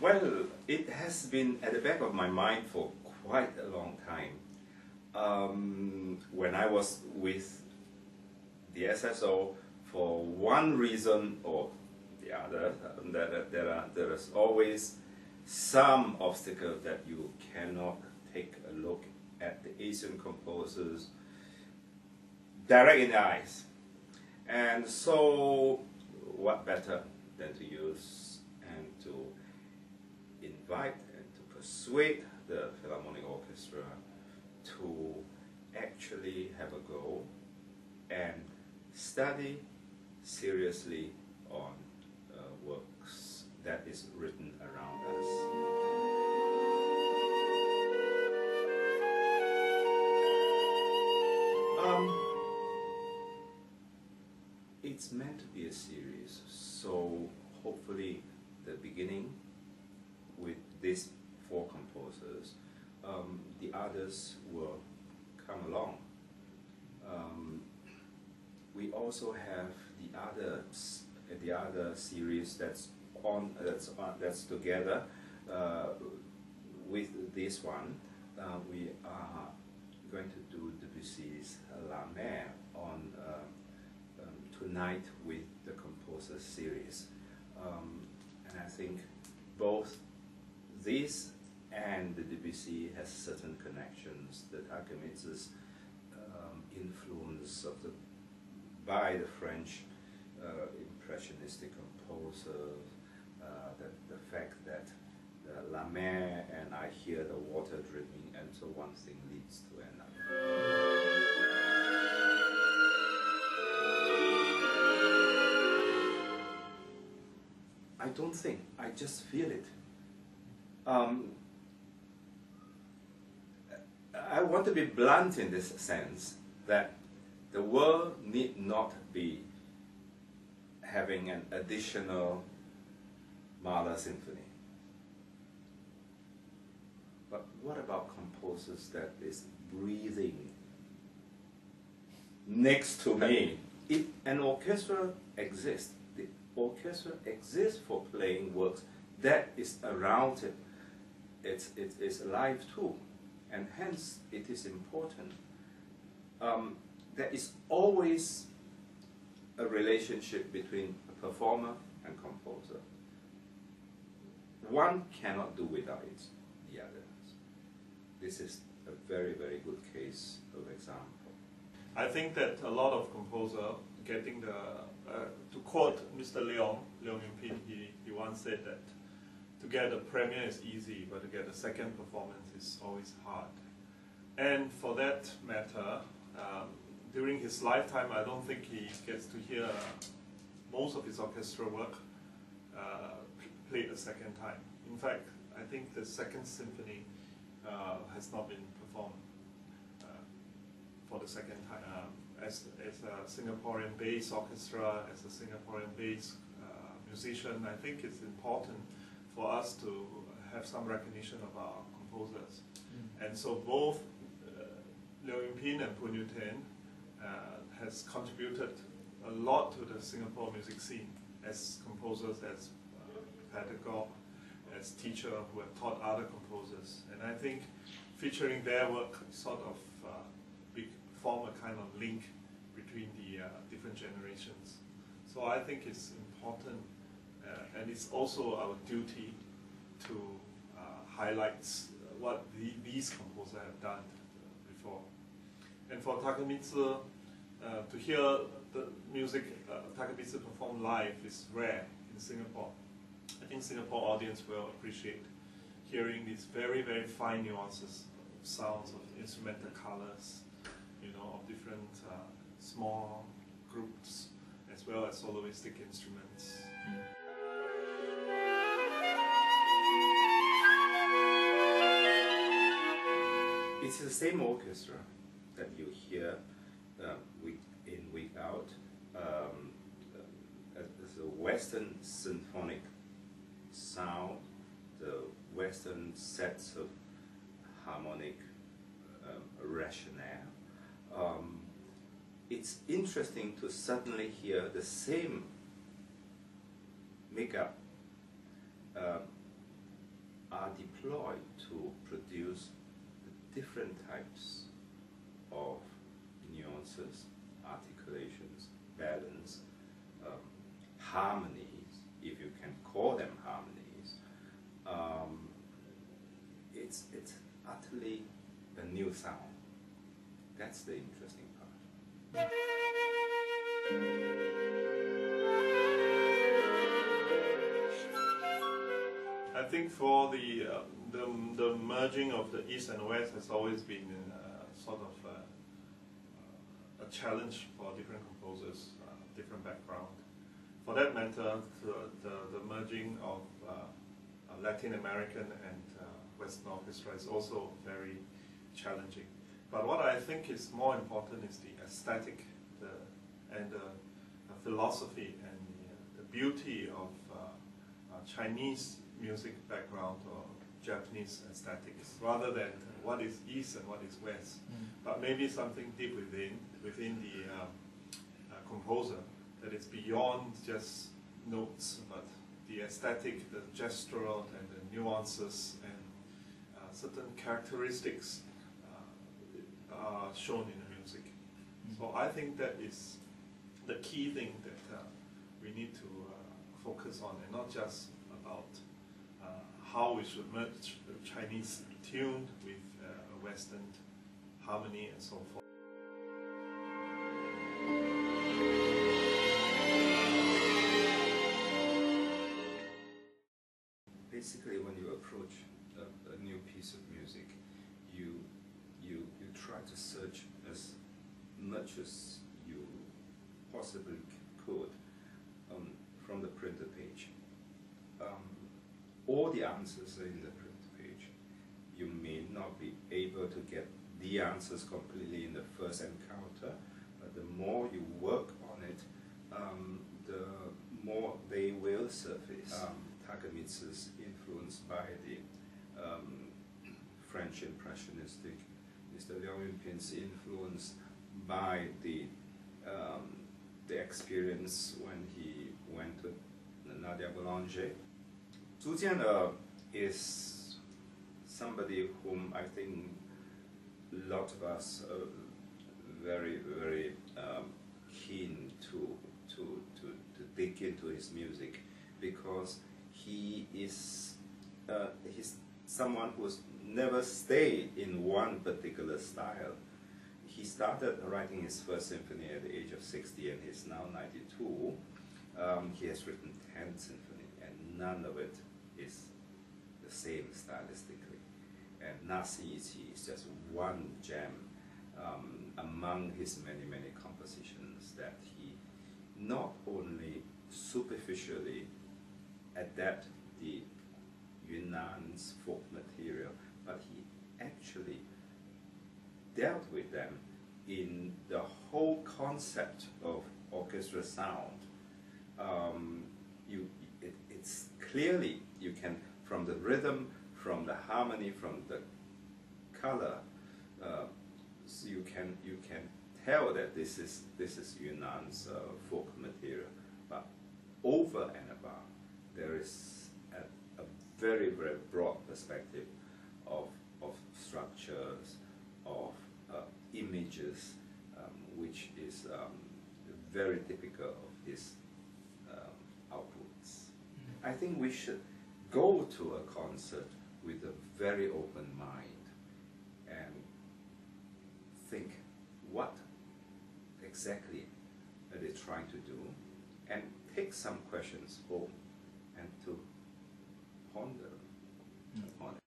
Well, it has been at the back of my mind for quite a long time. When I was with the SSO, for one reason or the other, there is always some obstacle that you cannot take a look at the Asian composers direct in the eyes. And so, what better than to use and to invite and to persuade the Philharmonic Orchestra to actually have a go and study seriously on works that is written around us. It's meant to be a series, so hopefully the beginning with these 4 composers, the others will come along. We also have the other series that's together with this one. We are going to do Debussy's La Mer on tonight with the composer series, and I think both this and the Debussy has certain connections. The Takemitsu's influence by the French impressionistic composers, the fact that the La Mer and I hear the water dripping, and so one thing leads to another. I don't think, I just feel it. I want to be blunt in this sense, that the world need not be having an additional Mahler symphony. But what about composers that is breathing next to me? If an orchestra exists, the orchestra exists for playing works that is around it. It's alive too, and hence it is important. There is always a relationship between a performer and composer. One cannot do without it, the other. This is a very, very good case of example. I think that a lot of composers getting the, to quote Mr. Leong he once said that to get a premiere is easy, but to get a second performance is always hard. And for that matter, during his lifetime, I don't think he gets to hear most of his orchestral work played a second time. In fact, I think the second symphony has not been performed for the second time. As a Singaporean-based orchestra, as a Singaporean-based musician, I think it's important for us to have some recognition of our composers. And so both Yangqin and Tien has contributed a lot to the Singapore music scene as composers, as pedagogue, as teacher who have taught other composers. And I think featuring their work sort of form a kind of link between the different generations. So I think it's important, and it's also our duty to highlight what these composers have done before. And for Takemitsu, to hear the music Takemitsu perform live is rare in Singapore. I think Singapore audience will appreciate hearing these very, very fine nuances of sounds, of instrumental colors, you know, of different small groups, as well as soloistic instruments. It's the same orchestra that you hear week in, week out. As the Western symphonic sound, the Western sets of harmonic rationale. It's interesting to suddenly hear the same makeup are deployed to produce different types of nuances, articulations, balance, harmonies, if you can call them harmonies. It's utterly a new sound. That's the interesting part. I think for the merging of the East and West has always been sort of a challenge for different composers, different background. For that matter, the merging of Latin American and Western orchestra is also very challenging. But what I think is more important is the aesthetic and the philosophy and the beauty of Chinese music background or Japanese aesthetics, rather than what is East and what is West. But maybe something deep within the composer that is beyond just notes, but the aesthetic, the gestural and the nuances and certain characteristics are shown in the music. So I think that is the key thing that we need to focus on, and not just about how we should merge the Chinese tune with a Western harmony and so forth. Basically, when you approach a new piece of music, you try to search as much as you possibly could from the printed page. All the answers are in the printed page. You may not be able to get the answers completely in the first encounter, but the more you work on it, the more they will surface. Takemitsu's influenced by the French Impressionistic, Mr. Leong's influenced by the experience when he went to Nadia Boulanger. Zhu Jian'er is somebody whom I think a lot of us are very, very keen to dig into his music, because he is he's someone who's never stayed in one particular style. He started writing his first symphony at the age of 60, and he's now 92. He has written 10 symphonies, and none of it is the same stylistically. And纳西一奇is just one gem among his many, many compositions that he not only superficially adapt the Yunnan's folk material, but he actually dealt with them in the whole concept of orchestra sound. It's clearly, you can, from the rhythm, from the harmony, from the color, so you can tell that this is Yunnan's folk material. But over and above, there is a very, very broad perspective of structures, of images, which is very typical of his outputs. I think we should go to a concert with a very open mind and think what exactly are they trying to do, and take some questions home and to ponder on it.